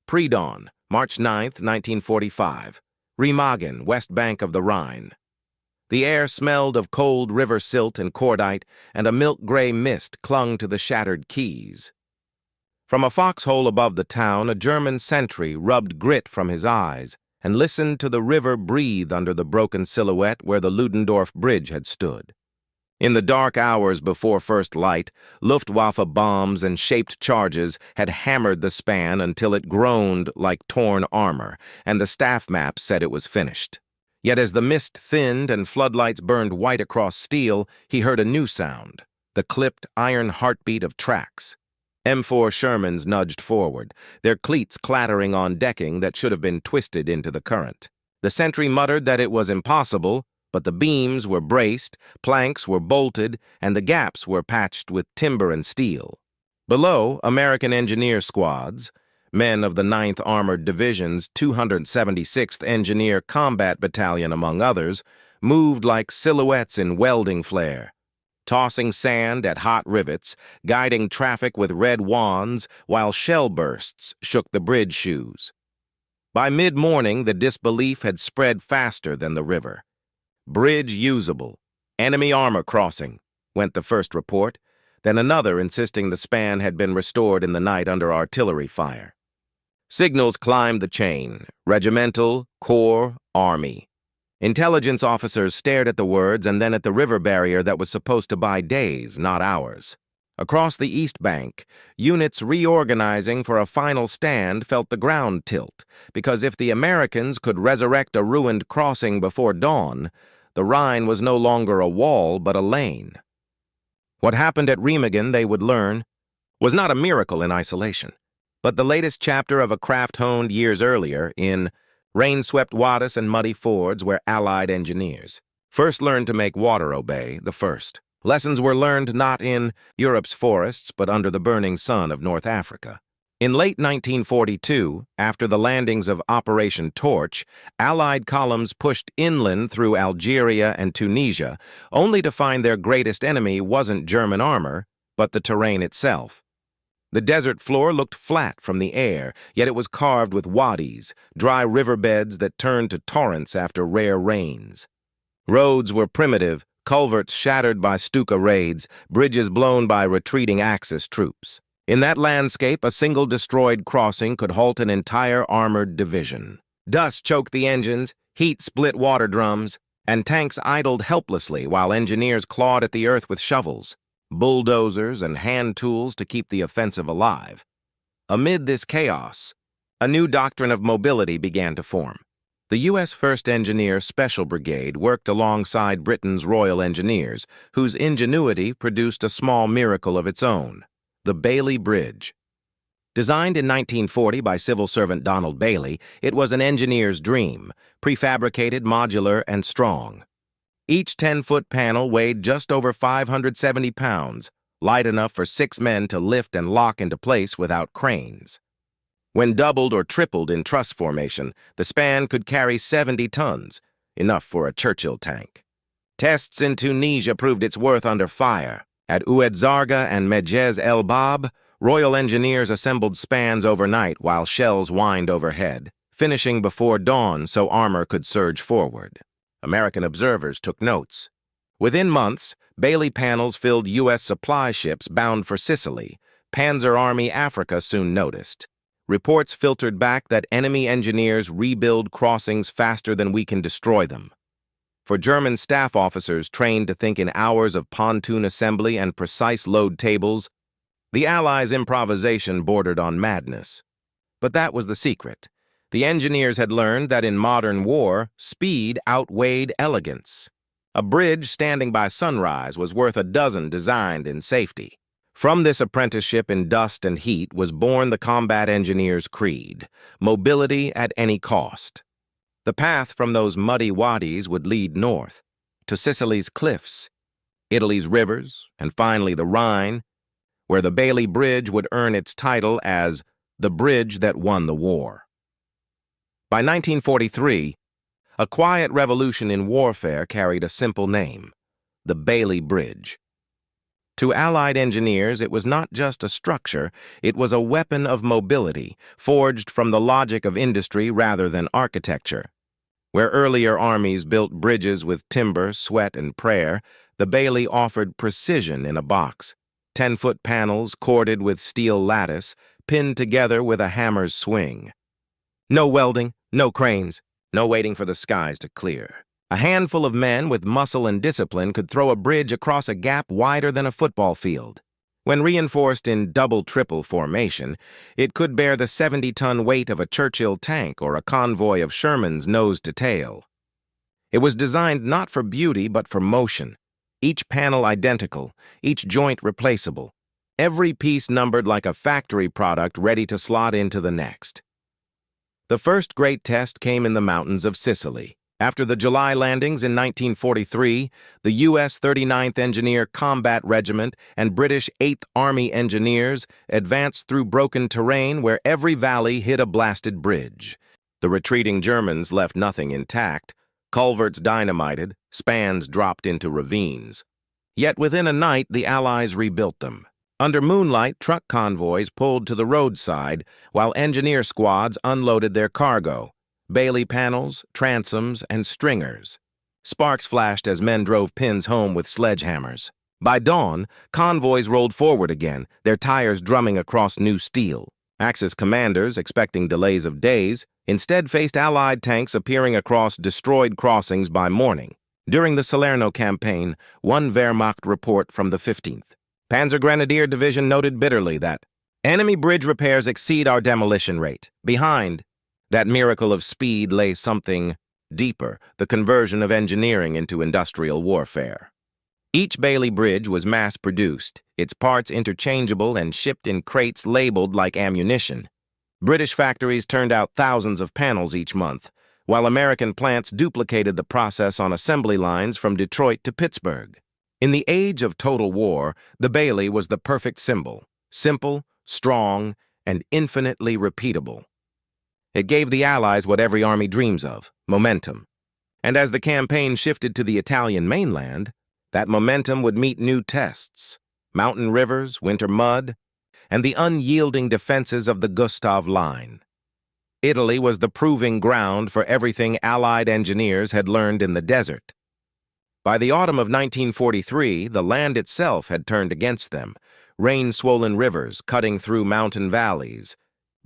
Pre-dawn, March 9th, 1945. Remagen, west bank of the Rhine. The air smelled of cold river silt and cordite, and a milk-gray mist clung to the shattered quays. From a foxhole above the town, a German sentry rubbed grit from his eyes and listened to the river breathe under the broken silhouette where the Ludendorff Bridge had stood. In the dark hours before first light, Luftwaffe bombs and shaped charges had hammered the span until it groaned like torn armor, and the staff map said it was finished. Yet as the mist thinned and floodlights burned white across steel, he heard a new sound, the clipped iron heartbeat of tracks. M4 Shermans nudged forward, their cleats clattering on decking that should have been twisted into the current. The sentry muttered that it was impossible, but the beams were braced, planks were bolted, and the gaps were patched with timber and steel. Below, American engineer squads, men of the 9th Armored Division's 276th Engineer Combat Battalion among others, moved like silhouettes in welding flare, tossing sand at hot rivets, guiding traffic with red wands while shell bursts shook the bridge shoes. By mid-morning, the disbelief had spread faster than the river. "Bridge usable. Enemy armor crossing," went the first report, then another insisting the span had been restored in the night under artillery fire. Signals climbed the chain: regimental, corps, army. Intelligence officers stared at the words and then at the river barrier that was supposed to buy days, not hours. Across the East Bank, units reorganizing for a final stand felt the ground tilt, because if the Americans could resurrect a ruined crossing before dawn, the Rhine was no longer a wall but a lane. What happened at Remagen, they would learn, was not a miracle in isolation, but the latest chapter of a craft honed years earlier in rain-swept wadis and muddy fords where Allied engineers first learned to make water obey, the first. Lessons were learned not in Europe's forests but under the burning sun of North Africa. In late 1942, after the landings of Operation Torch, Allied columns pushed inland through Algeria and Tunisia, only to find their greatest enemy wasn't German armor, but the terrain itself. The desert floor looked flat from the air, yet it was carved with wadis, dry riverbeds that turned to torrents after rare rains. Roads were primitive, culverts shattered by Stuka raids, bridges blown by retreating Axis troops. In that landscape, a single destroyed crossing could halt an entire armored division. Dust choked the engines, heat split water drums, and tanks idled helplessly while engineers clawed at the earth with shovels, bulldozers, and hand tools to keep the offensive alive. Amid this chaos, a new doctrine of mobility began to form. The U.S. 1st Engineer Special Brigade worked alongside Britain's Royal Engineers, whose ingenuity produced a small miracle of its own: the Bailey Bridge. Designed in 1940 by civil servant Donald Bailey, it was an engineer's dream, prefabricated, modular, and strong. Each 10-foot panel weighed just over 570 pounds, light enough for 6 men to lift and lock into place without cranes. When doubled or tripled in truss formation, the span could carry 70 tons, enough for a Churchill tank. Tests in Tunisia proved its worth under fire. At Oued Zarga and Medjez El Bab, Royal Engineers assembled spans overnight while shells whined overhead, finishing before dawn so armor could surge forward. American observers took notes. Within months, Bailey panels filled U.S. supply ships bound for Sicily. Panzer Army Africa soon noticed. Reports filtered back that enemy engineers rebuild crossings faster than we can destroy them. For German staff officers trained to think in hours of pontoon assembly and precise load tables, the Allies' improvisation bordered on madness. But that was the secret. The engineers had learned that in modern war, speed outweighed elegance. A bridge standing by sunrise was worth a dozen designed in safety. From this apprenticeship in dust and heat was born the combat engineer's creed: mobility at any cost. The path from those muddy wadis would lead north, to Sicily's cliffs, Italy's rivers, and finally the Rhine, where the Bailey Bridge would earn its title as the bridge that won the war. By 1943, a quiet revolution in warfare carried a simple name: the Bailey Bridge. To Allied engineers, it was not just a structure, it was a weapon of mobility, forged from the logic of industry rather than architecture. Where earlier armies built bridges with timber, sweat, and prayer, the Bailey offered precision in a box. 10-foot panels corded with steel lattice, pinned together with a hammer's swing. No welding, no cranes, no waiting for the skies to clear. A handful of men with muscle and discipline could throw a bridge across a gap wider than a football field. When reinforced in double-triple formation, it could bear the 70-ton weight of a Churchill tank or a convoy of Shermans nose to tail. It was designed not for beauty but for motion. Each panel identical, each joint replaceable. Every piece numbered like a factory product ready to slot into the next. The first great test came in the mountains of Sicily. After the July landings in 1943, the U.S. 39th Engineer Combat Regiment and British 8th Army Engineers advanced through broken terrain where every valley hid a blasted bridge. The retreating Germans left nothing intact, culverts dynamited, spans dropped into ravines. Yet within a night, the Allies rebuilt them. Under moonlight, truck convoys pulled to the roadside, while engineer squads unloaded their cargo. Bailey panels, transoms, and stringers. Sparks flashed as men drove pins home with sledgehammers. By dawn, convoys rolled forward again, their tires drumming across new steel. Axis commanders, expecting delays of days, instead faced Allied tanks appearing across destroyed crossings by morning. During the Salerno campaign, one Wehrmacht report from the 15th Panzer Grenadier Division noted bitterly that enemy bridge repairs exceed our demolition rate. Behind that miracle of speed lay something deeper, the conversion of engineering into industrial warfare. Each Bailey bridge was mass-produced, its parts interchangeable and shipped in crates labeled like ammunition. British factories turned out thousands of panels each month, while American plants duplicated the process on assembly lines from Detroit to Pittsburgh. In the age of total war, the Bailey was the perfect symbol, simple, strong, and infinitely repeatable. It gave the Allies what every army dreams of, momentum. And as the campaign shifted to the Italian mainland, that momentum would meet new tests: mountain rivers, winter mud, and the unyielding defenses of the Gustav Line. Italy was the proving ground for everything Allied engineers had learned in the desert. By the autumn of 1943, the land itself had turned against them, rain-swollen rivers cutting through mountain valleys,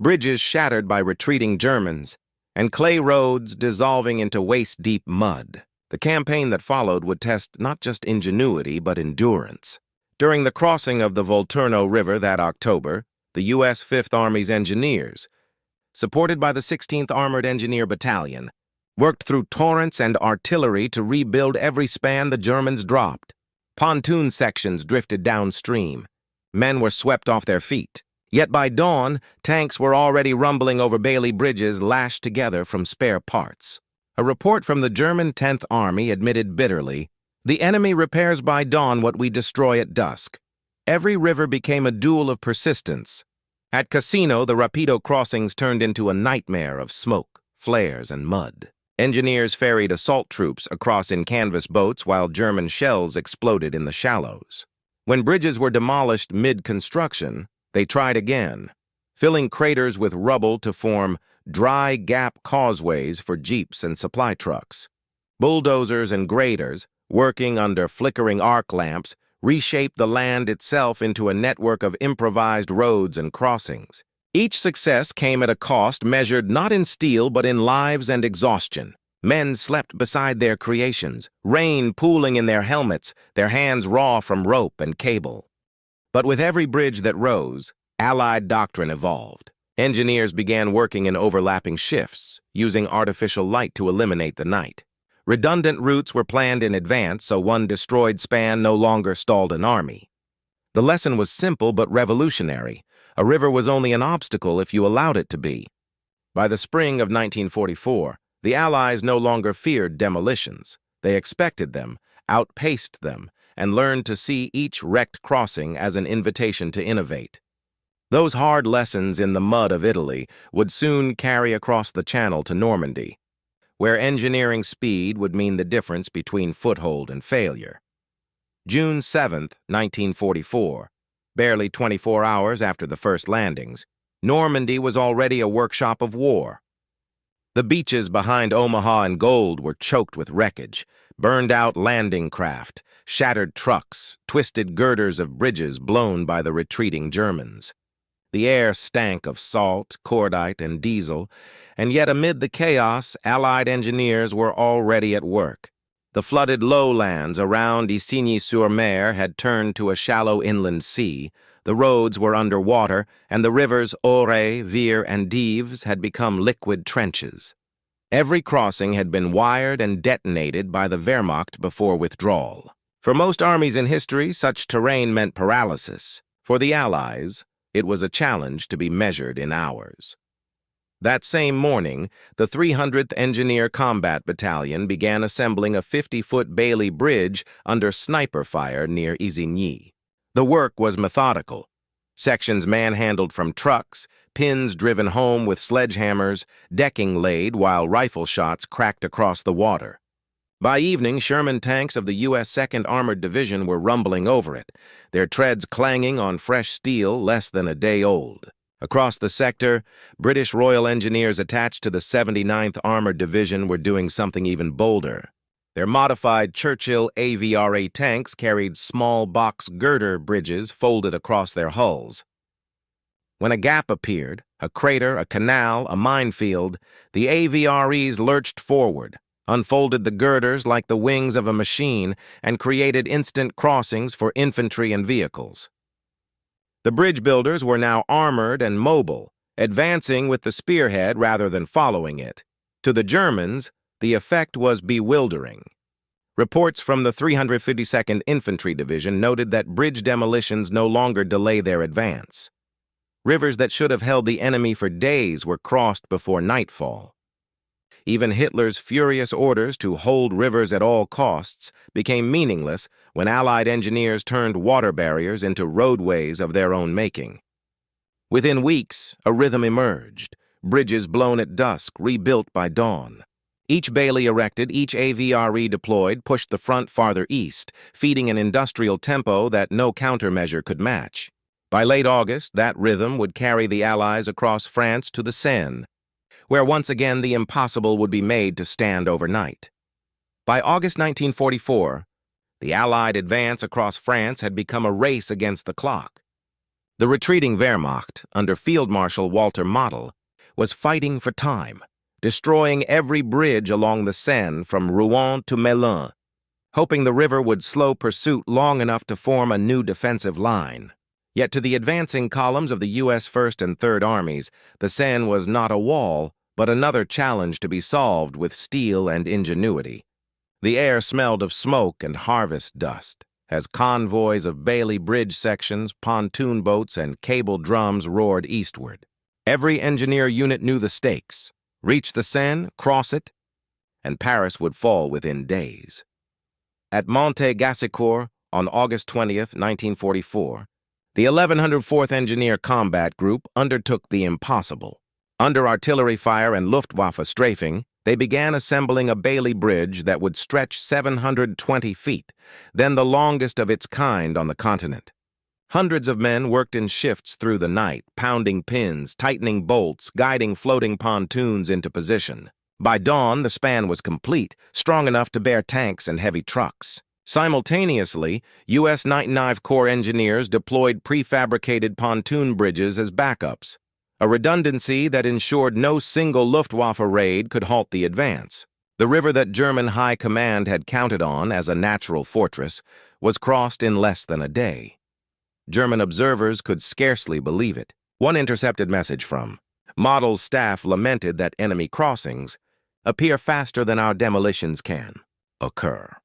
bridges shattered by retreating Germans, and clay roads dissolving into waist-deep mud. The campaign that followed would test not just ingenuity but endurance. During the crossing of the Volturno River that October, the U.S. 5th Army's engineers, supported by the 16th Armored Engineer Battalion, worked through torrents and artillery to rebuild every span the Germans dropped. Pontoon sections drifted downstream. Men were swept off their feet. Yet by dawn, tanks were already rumbling over Bailey bridges lashed together from spare parts. A report from the German 10th Army admitted bitterly, "The enemy repairs by dawn what we destroy at dusk." Every river became a duel of persistence. At Casino, the Rapido crossings turned into a nightmare of smoke, flares, and mud. Engineers ferried assault troops across in canvas boats while German shells exploded in the shallows. When bridges were demolished mid-construction, they tried again, filling craters with rubble to form dry gap causeways for jeeps and supply trucks. Bulldozers and graders, working under flickering arc lamps, reshaped the land itself into a network of improvised roads and crossings. Each success came at a cost measured not in steel but in lives and exhaustion. Men slept beside their creations, rain pooling in their helmets, their hands raw from rope and cable. But with every bridge that rose, Allied doctrine evolved. Engineers began working in overlapping shifts, using artificial light to eliminate the night. Redundant routes were planned in advance so one destroyed span no longer stalled an army. The lesson was simple but revolutionary. A river was only an obstacle if you allowed it to be. By the spring of 1944, the Allies no longer feared demolitions. They expected them, outpaced them, and learned to see each wrecked crossing as an invitation to innovate. Those hard lessons in the mud of Italy would soon carry across the Channel to Normandy, where engineering speed would mean the difference between foothold and failure. June 7, 1944, barely 24 hours after the first landings, Normandy was already a workshop of war. The beaches behind Omaha and Gold were choked with wreckage, burned-out landing craft, shattered trucks, twisted girders of bridges blown by the retreating Germans. The air stank of salt, cordite, and diesel, and yet amid the chaos, Allied engineers were already at work. The flooded lowlands around Isigny-sur-Mer had turned to a shallow inland sea, the roads were underwater, and the rivers Aure, Vire, and Dives had become liquid trenches. Every crossing had been wired and detonated by the Wehrmacht before withdrawal. For most armies in history, such terrain meant paralysis. For the Allies, it was a challenge to be measured in hours. That same morning, the 300th Engineer Combat Battalion began assembling a 50-foot Bailey Bridge under sniper fire near Isigny. The work was methodical. Sections manhandled from trucks, pins driven home with sledgehammers, decking laid while rifle shots cracked across the water. By evening, Sherman tanks of the U.S. 2nd Armored Division were rumbling over it, their treads clanging on fresh steel less than a day old. Across the sector, British Royal Engineers attached to the 79th Armored Division were doing something even bolder. Their modified Churchill AVRA tanks carried small box girder bridges folded across their hulls. When a gap appeared, a crater, a canal, a minefield, the AVREs lurched forward, unfolded the girders like the wings of a machine, and created instant crossings for infantry and vehicles. The bridge builders were now armored and mobile, advancing with the spearhead rather than following it. To the Germans, the effect was bewildering. Reports from the 352nd Infantry Division noted that bridge demolitions no longer delay their advance. Rivers that should have held the enemy for days were crossed before nightfall. Even Hitler's furious orders to hold rivers at all costs became meaningless when Allied engineers turned water barriers into roadways of their own making. Within weeks, a rhythm emerged, bridges blown at dusk, rebuilt by dawn. Each Bailey erected, each AVRE deployed, pushed the front farther east, feeding an industrial tempo that no countermeasure could match. By late August, that rhythm would carry the Allies across France to the Seine, where once again the impossible would be made to stand overnight. By August 1944, the Allied advance across France had become a race against the clock. The retreating Wehrmacht, under Field Marshal Walter Model, was fighting for time, destroying every bridge along the Seine from Rouen to Melun, hoping the river would slow pursuit long enough to form a new defensive line. Yet to the advancing columns of the U.S. 1st and 3rd Armies, the Seine was not a wall, but another challenge to be solved with steel and ingenuity. The air smelled of smoke and harvest dust, as convoys of Bailey Bridge sections, pontoon boats, and cable drums roared eastward. Every engineer unit knew the stakes. Reach the Seine, cross it, and Paris would fall within days. At Monte-Gassicourt, on August 20th, 1944, the 1104th Engineer Combat Group undertook the impossible. Under artillery fire and Luftwaffe strafing, they began assembling a Bailey Bridge that would stretch 720 feet, then the longest of its kind on the continent. Hundreds of men worked in shifts through the night, pounding pins, tightening bolts, guiding floating pontoons into position. By dawn, the span was complete, strong enough to bear tanks and heavy trucks. Simultaneously, U.S. 99th Corps engineers deployed prefabricated pontoon bridges as backups, a redundancy that ensured no single Luftwaffe raid could halt the advance. The river that German High Command had counted on as a natural fortress was crossed in less than a day. German observers could scarcely believe it. One intercepted message from Model's staff lamented that enemy crossings appear faster than our demolitions can occur.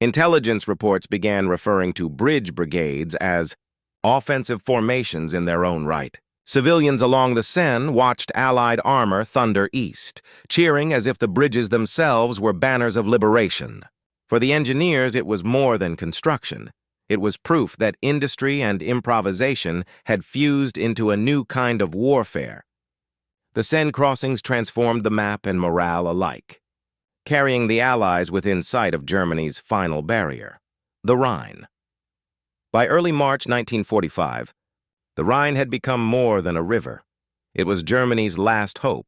Intelligence reports began referring to bridge brigades as offensive formations in their own right. Civilians along the Seine watched Allied armor thunder east, cheering as if the bridges themselves were banners of liberation. For the engineers, it was more than construction. It was proof that industry and improvisation had fused into a new kind of warfare. The Seine crossings transformed the map and morale alike, carrying the Allies within sight of Germany's final barrier. the Rhine. By early March 1945, the Rhine had become more than a river. It was Germany's last hope,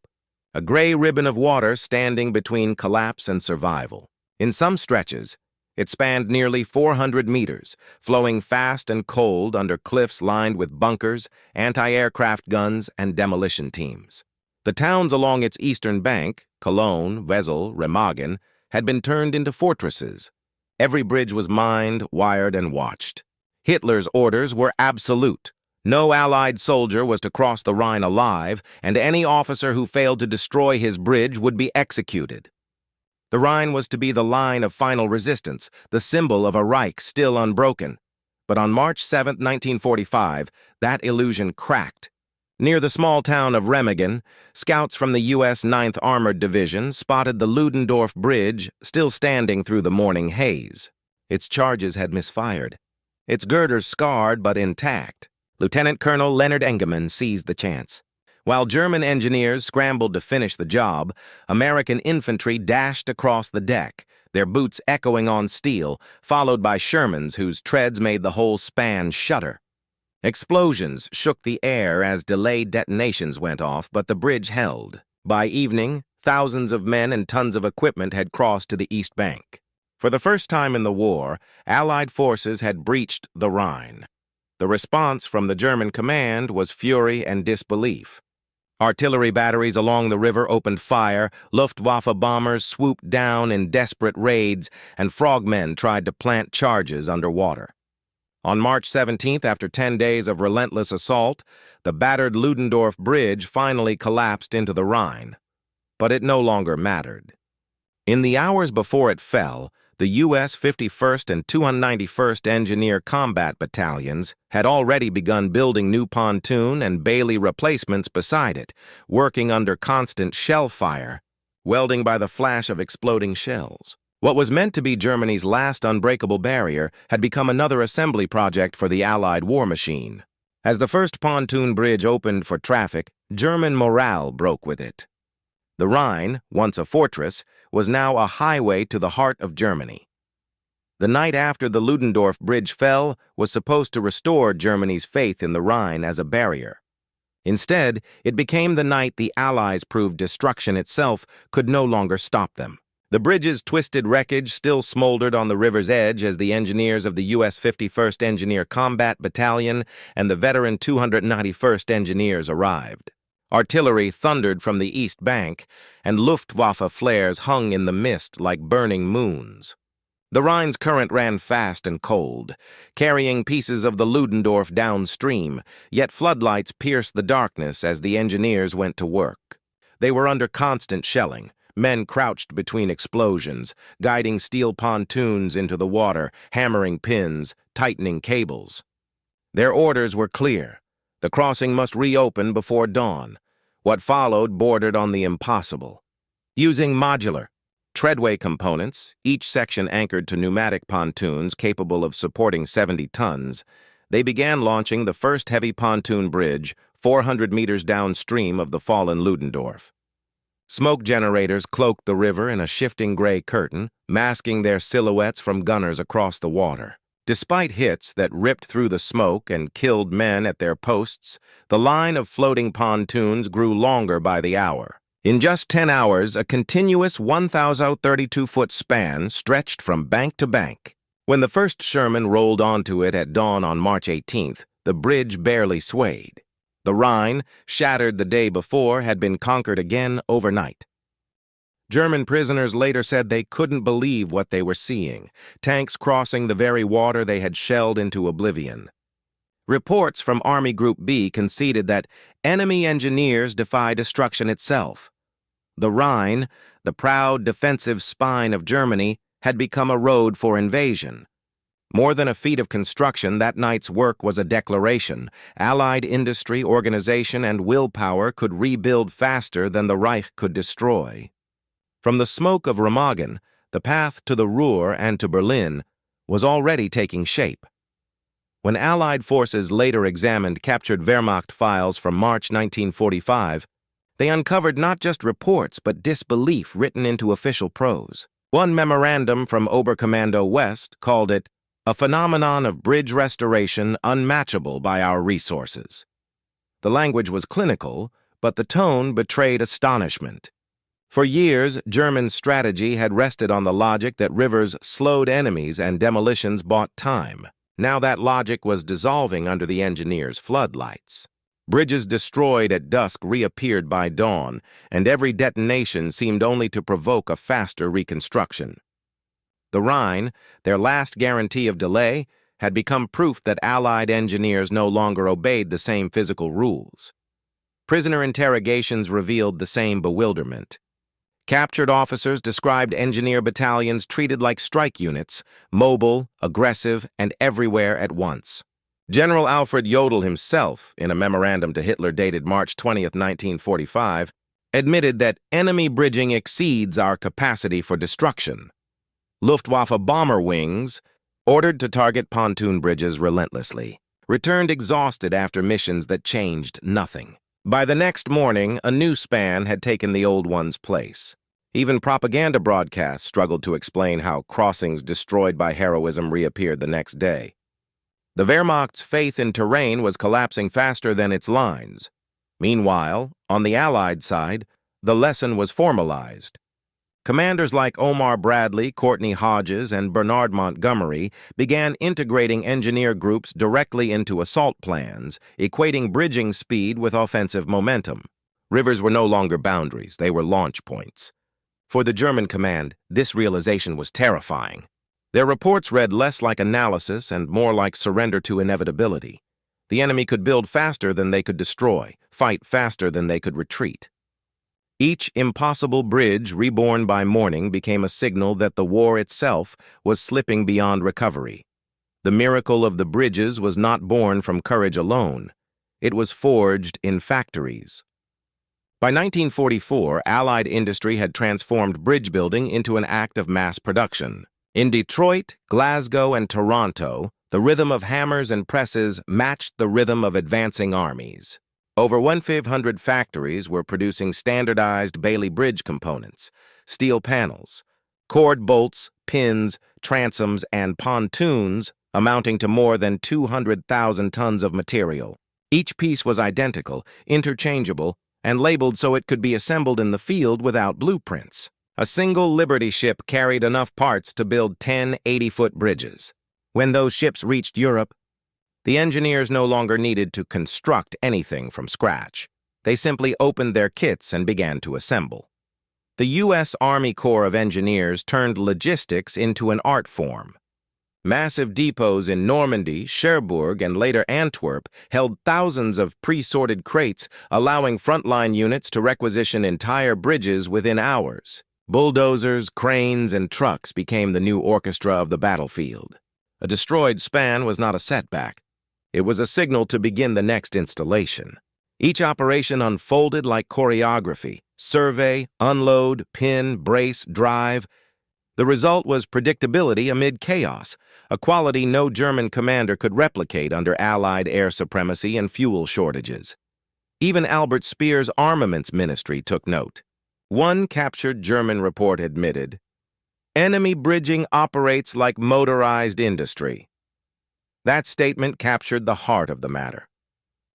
a gray ribbon of water standing between collapse and survival. In some stretches, it spanned nearly 400 meters, flowing fast and cold under cliffs lined with bunkers, anti-aircraft guns, and demolition teams. The towns along its eastern bank, Cologne, Wesel, Remagen, had been turned into fortresses. Every bridge was mined, wired, and watched. Hitler's orders were absolute. No Allied soldier was to cross the Rhine alive, and any officer who failed to destroy his bridge would be executed. The Rhine was to be the line of final resistance, the symbol of a Reich still unbroken. But on March 7, 1945, that illusion cracked. Near the small town of Remagen, scouts from the U.S. 9th Armored Division spotted the Ludendorff Bridge still standing through the morning haze. Its charges had misfired. Its girders scarred but intact. Lieutenant Colonel Leonard Engemann seized the chance. While German engineers scrambled to finish the job, American infantry dashed across the deck, their boots echoing on steel, followed by Shermans whose treads made the whole span shudder. Explosions shook the air as delayed detonations went off, but the bridge held. By evening, thousands of men and tons of equipment had crossed to the east bank. For the first time in the war, Allied forces had breached the Rhine. The response from the German command was fury and disbelief. Artillery batteries along the river opened fire, Luftwaffe bombers swooped down in desperate raids, and frogmen tried to plant charges underwater. On March 17th, after 10 days of relentless assault, the battered Ludendorff Bridge finally collapsed into the Rhine. But it no longer mattered. In the hours before it fell, the U.S. 51st and 291st Engineer Combat Battalions had already begun building new pontoon and Bailey replacements beside it, working under constant shell fire, welding by the flash of exploding shells. What was meant to be Germany's last unbreakable barrier had become another assembly project for the Allied war machine. As the first pontoon bridge opened for traffic, German morale broke with it. The Rhine, once a fortress, was now a highway to the heart of Germany. The night after the Ludendorff Bridge fell was supposed to restore Germany's faith in the Rhine as a barrier. Instead, it became the night the Allies proved destruction itself could no longer stop them. The bridge's twisted wreckage still smoldered on the river's edge as the engineers of the U.S. 51st Engineer Combat Battalion and the veteran 291st Engineers arrived. Artillery thundered from the east bank, and Luftwaffe flares hung in the mist like burning moons. The Rhine's current ran fast and cold, carrying pieces of the Ludendorff downstream, yet floodlights pierced the darkness as the engineers went to work. They were under constant shelling, men crouched between explosions, guiding steel pontoons into the water, hammering pins, tightening cables. Their orders were clear. The crossing must reopen before dawn. What followed bordered on the impossible. Using modular, treadway components, each section anchored to pneumatic pontoons capable of supporting 70 tons, they began launching the first heavy pontoon bridge 400 meters downstream of the fallen Ludendorff. Smoke generators cloaked the river in a shifting gray curtain, masking their silhouettes from gunners across the water. Despite hits that ripped through the smoke and killed men at their posts, the line of floating pontoons grew longer by the hour. In just 10 hours, a continuous 1,032-foot span stretched from bank to bank. When the first Sherman rolled onto it at dawn on March 18th, the bridge barely swayed. The Rhine, shattered the day before, had been conquered again overnight. German prisoners later said they couldn't believe what they were seeing, tanks crossing the very water they had shelled into oblivion. Reports from Army Group B conceded that enemy engineers defy destruction itself. The Rhine, the proud defensive spine of Germany, had become a road for invasion. More than a feat of construction, that night's work was a declaration. Allied industry, organization, and willpower could rebuild faster than the Reich could destroy. From the smoke of Remagen, the path to the Ruhr and to Berlin was already taking shape. When Allied forces later examined captured Wehrmacht files from March 1945, they uncovered not just reports but disbelief written into official prose. One memorandum from Oberkommando West called it a phenomenon of bridge restoration unmatchable by our resources. The language was clinical, but the tone betrayed astonishment. For years, German strategy had rested on the logic that rivers slowed enemies and demolitions bought time. Now that logic was dissolving under the engineers' floodlights. Bridges destroyed at dusk reappeared by dawn, and every detonation seemed only to provoke a faster reconstruction. The Rhine, their last guarantee of delay, had become proof that Allied engineers no longer obeyed the same physical rules. Prisoner interrogations revealed the same bewilderment. Captured officers described engineer battalions treated like strike units, mobile, aggressive, and everywhere at once. General Alfred Jodl himself, in a memorandum to Hitler dated March 20, 1945, admitted that enemy bridging exceeds our capacity for destruction. Luftwaffe bomber wings, ordered to target pontoon bridges relentlessly, returned exhausted after missions that changed nothing. By the next morning, a new span had taken the old one's place. Even propaganda broadcasts struggled to explain how crossings destroyed by heroism reappeared the next day. The Wehrmacht's faith in terrain was collapsing faster than its lines. Meanwhile, on the Allied side, the lesson was formalized. Commanders like Omar Bradley, Courtney Hodges, and Bernard Montgomery began integrating engineer groups directly into assault plans, equating bridging speed with offensive momentum. Rivers were no longer boundaries, they were launch points. For the German command, this realization was terrifying. Their reports read less like analysis and more like surrender to inevitability. The enemy could build faster than they could destroy, fight faster than they could retreat. Each impossible bridge reborn by morning became a signal that the war itself was slipping beyond recovery. The miracle of the bridges was not born from courage alone. It was forged in factories. By 1944, Allied industry had transformed bridge building into an act of mass production. In Detroit, Glasgow, and Toronto, the rhythm of hammers and presses matched the rhythm of advancing armies. Over 1,500 factories were producing standardized Bailey Bridge components, steel panels, cord bolts, pins, transoms, and pontoons amounting to more than 200,000 tons of material. Each piece was identical, interchangeable, and labeled so it could be assembled in the field without blueprints. A single Liberty ship carried enough parts to build 10 80-foot bridges. When those ships reached Europe, the engineers no longer needed to construct anything from scratch. They simply opened their kits and began to assemble. The U.S. Army Corps of Engineers turned logistics into an art form. Massive depots in Normandy, Cherbourg, and later Antwerp held thousands of pre-sorted crates, allowing frontline units to requisition entire bridges within hours. Bulldozers, cranes, and trucks became the new orchestra of the battlefield. A destroyed span was not a setback. It was a signal to begin the next installation. Each operation unfolded like choreography: survey, unload, pin, brace, drive. The result was predictability amid chaos, a quality no German commander could replicate under Allied air supremacy and fuel shortages. Even Albert Speer's armaments ministry took note. One captured German report admitted, "Enemy bridging operates like motorized industry." That statement captured the heart of the matter.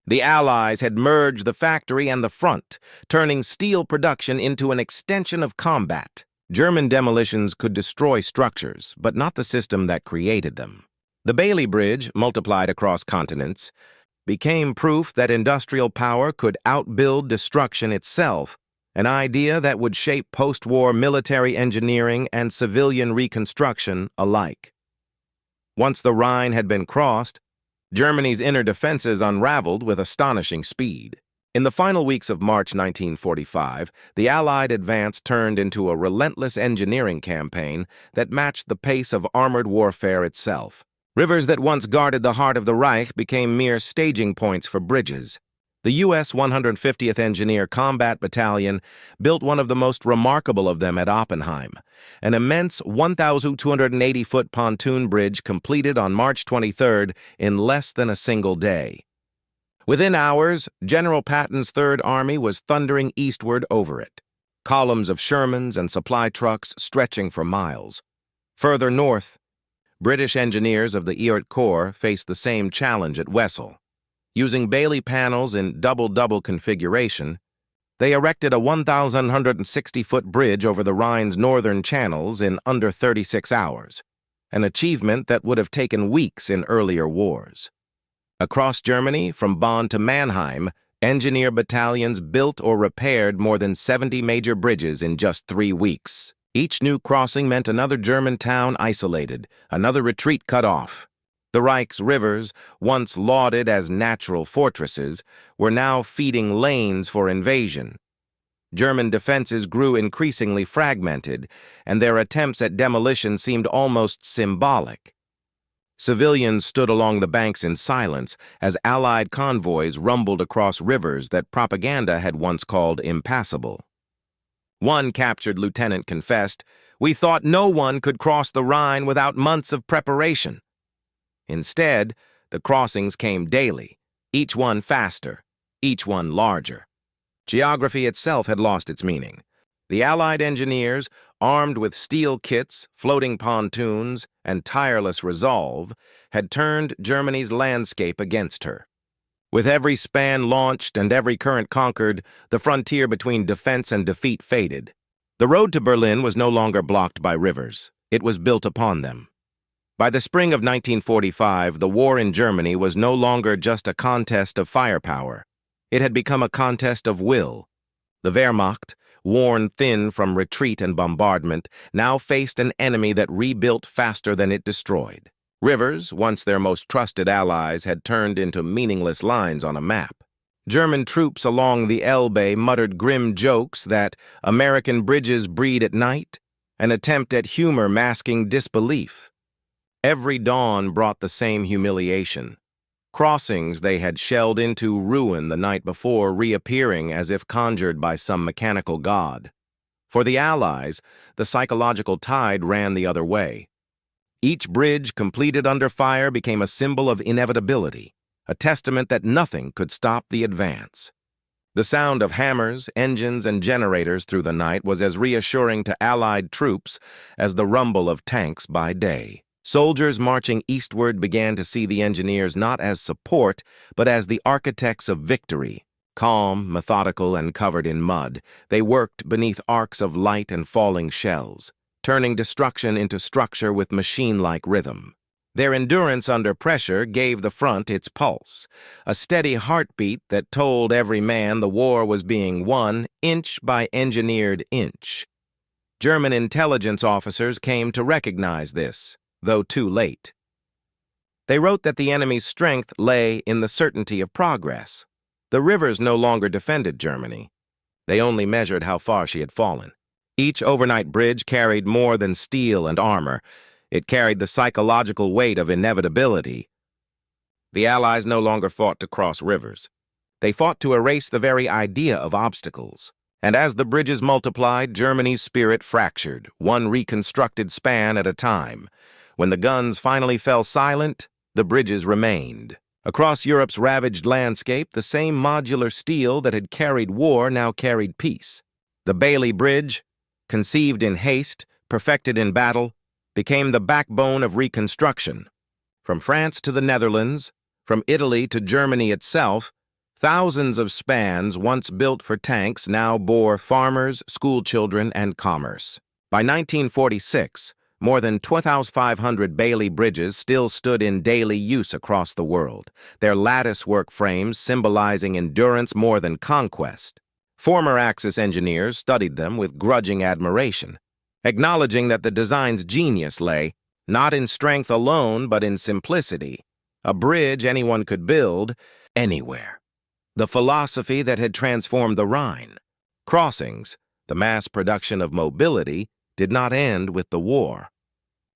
The Allies had merged the factory and the front, turning steel production into an extension of combat. German demolitions could destroy structures, but not the system that created them. The Bailey Bridge, multiplied across continents, became proof that industrial power could outbuild destruction itself, an idea that would shape post-war military engineering and civilian reconstruction alike. Once the Rhine had been crossed, Germany's inner defenses unraveled with astonishing speed. In the final weeks of March 1945, the Allied advance turned into a relentless engineering campaign that matched the pace of armored warfare itself. Rivers that once guarded the heart of the Reich became mere staging points for bridges. The U.S. 150th Engineer Combat Battalion built one of the most remarkable of them at Oppenheim, an immense 1,280-foot pontoon bridge completed on March 23rd in less than a single day. Within hours, General Patton's Third Army was thundering eastward over it, columns of Shermans and supply trucks stretching for miles. Further north, British engineers of the Eort Corps faced the same challenge at Wesel. Using Bailey panels in double-double configuration, they erected a 1,160-foot bridge over the Rhine's northern channels in under 36 hours, an achievement that would have taken weeks in earlier wars. Across Germany, from Bonn to Mannheim, engineer battalions built or repaired more than 70 major bridges in just 3 weeks. Each new crossing meant another German town isolated, another retreat cut off. The Reich's rivers, once lauded as natural fortresses, were now feeding lanes for invasion. German defenses grew increasingly fragmented, and their attempts at demolition seemed almost symbolic. Civilians stood along the banks in silence as Allied convoys rumbled across rivers that propaganda had once called impassable. One captured lieutenant confessed, "We thought no one could cross the Rhine without months of preparation." Instead, the crossings came daily, each one faster, each one larger. Geography itself had lost its meaning. The Allied engineers, armed with steel kits, floating pontoons, and tireless resolve, had turned Germany's landscape against her. With every span launched and every current conquered, the frontier between defense and defeat faded. The road to Berlin was no longer blocked by rivers. It was built upon them. By the spring of 1945, the war in Germany was no longer just a contest of firepower. It had become a contest of will. The Wehrmacht, worn thin from retreat and bombardment, now faced an enemy that rebuilt faster than it destroyed. Rivers, once their most trusted allies, had turned into meaningless lines on a map. German troops along the Elbe muttered grim jokes that American bridges breed at night, an attempt at humor masking disbelief. Every dawn brought the same humiliation. Crossings they had shelled into ruin the night before reappearing as if conjured by some mechanical god. For the Allies, the psychological tide ran the other way. Each bridge completed under fire became a symbol of inevitability, a testament that nothing could stop the advance. The sound of hammers, engines, and generators through the night was as reassuring to Allied troops as the rumble of tanks by day. Soldiers marching eastward began to see the engineers not as support, but as the architects of victory. Calm, methodical, and covered in mud, they worked beneath arcs of light and falling shells, turning destruction into structure with machine-like rhythm. Their endurance under pressure gave the front its pulse, a steady heartbeat that told every man the war was being won inch by engineered inch. German intelligence officers came to recognize this, though too late. They wrote that the enemy's strength lay in the certainty of progress. The rivers no longer defended Germany. They only measured how far she had fallen. Each overnight bridge carried more than steel and armor. It carried the psychological weight of inevitability. The Allies no longer fought to cross rivers. They fought to erase the very idea of obstacles. And as the bridges multiplied, Germany's spirit fractured, one reconstructed span at a time. When the guns finally fell silent, the bridges remained. Across Europe's ravaged landscape, the same modular steel that had carried war now carried peace. The Bailey Bridge, conceived in haste, perfected in battle, became the backbone of reconstruction. From France to the Netherlands, from Italy to Germany itself, thousands of spans once built for tanks now bore farmers, schoolchildren, and commerce. By 1946, more than 2,500 Bailey bridges still stood in daily use across the world, their lattice-work frames symbolizing endurance more than conquest. Former Axis engineers studied them with grudging admiration, acknowledging that the design's genius lay not in strength alone but in simplicity, a bridge anyone could build anywhere. The philosophy that had transformed the Rhine. Crossings, the mass production of mobility, did not end with the war.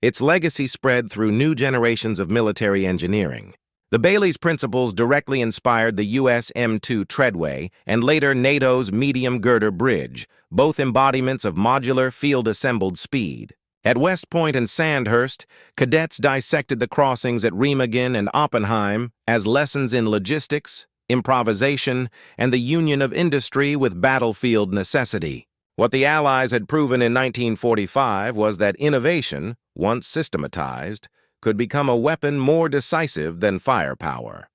Its legacy spread through new generations of military engineering. The Bailey's principles directly inspired the U.S. M2 treadway and later NATO's medium girder bridge, both embodiments of modular field-assembled speed. At West Point and Sandhurst, cadets dissected the crossings at Remagen and Oppenheim as lessons in logistics, improvisation, and the union of industry with battlefield necessity. What the Allies had proven in 1945 was that innovation, once systematized, could become a weapon more decisive than firepower.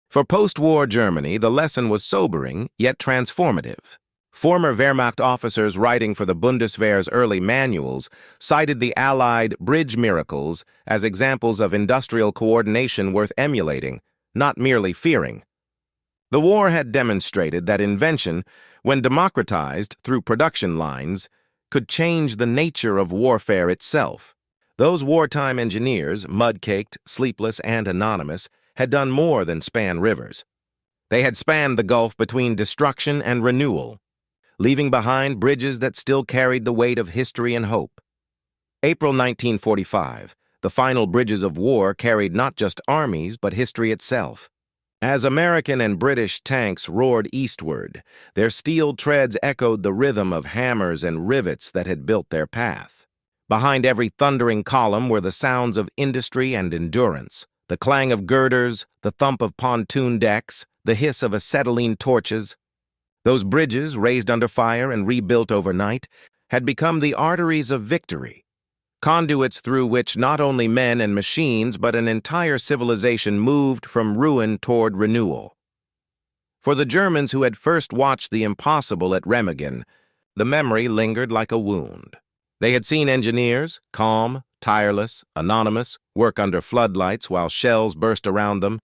For post-war Germany, the lesson was sobering, yet transformative. Former Wehrmacht officers writing for the Bundeswehr's early manuals cited the Allied bridge miracles as examples of industrial coordination worth emulating, not merely fearing. The war had demonstrated that invention, when democratized through production lines, could change the nature of warfare itself. Those wartime engineers, mud-caked, sleepless, and anonymous, had done more than span rivers. They had spanned the gulf between destruction and renewal, leaving behind bridges that still carried the weight of history and hope. April 1945, the final bridges of war carried not just armies but history itself. As American and British tanks roared eastward, their steel treads echoed the rhythm of hammers and rivets that had built their path. Behind every thundering column were the sounds of industry and endurance, the clang of girders, the thump of pontoon decks, the hiss of acetylene torches. Those bridges, raised under fire and rebuilt overnight, had become the arteries of victory, conduits through which not only men and machines but an entire civilization moved from ruin toward renewal. For the Germans who had first watched the impossible at Remagen, the memory lingered like a wound. They had seen engineers, calm, tireless, anonymous, work under floodlights while shells burst around them,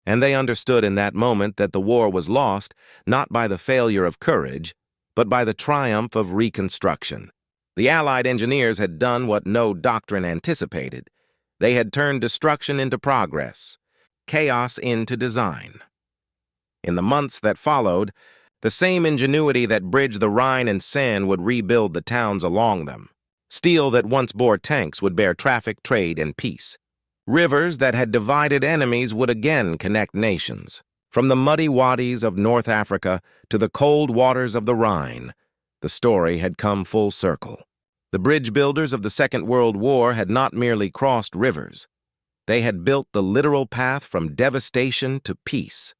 and they understood in that moment that the war was lost not by the failure of courage, but by the triumph of reconstruction. The Allied engineers had done what no doctrine anticipated. They had turned destruction into progress, chaos into design. In the months that followed, the same ingenuity that bridged the Rhine and Seine would rebuild the towns along them. Steel that once bore tanks would bear traffic, trade, and peace. Rivers that had divided enemies would again connect nations. From the muddy wadis of North Africa to the cold waters of the Rhine, the story had come full circle. The bridge builders of the Second World War had not merely crossed rivers. They had built the literal path from devastation to peace.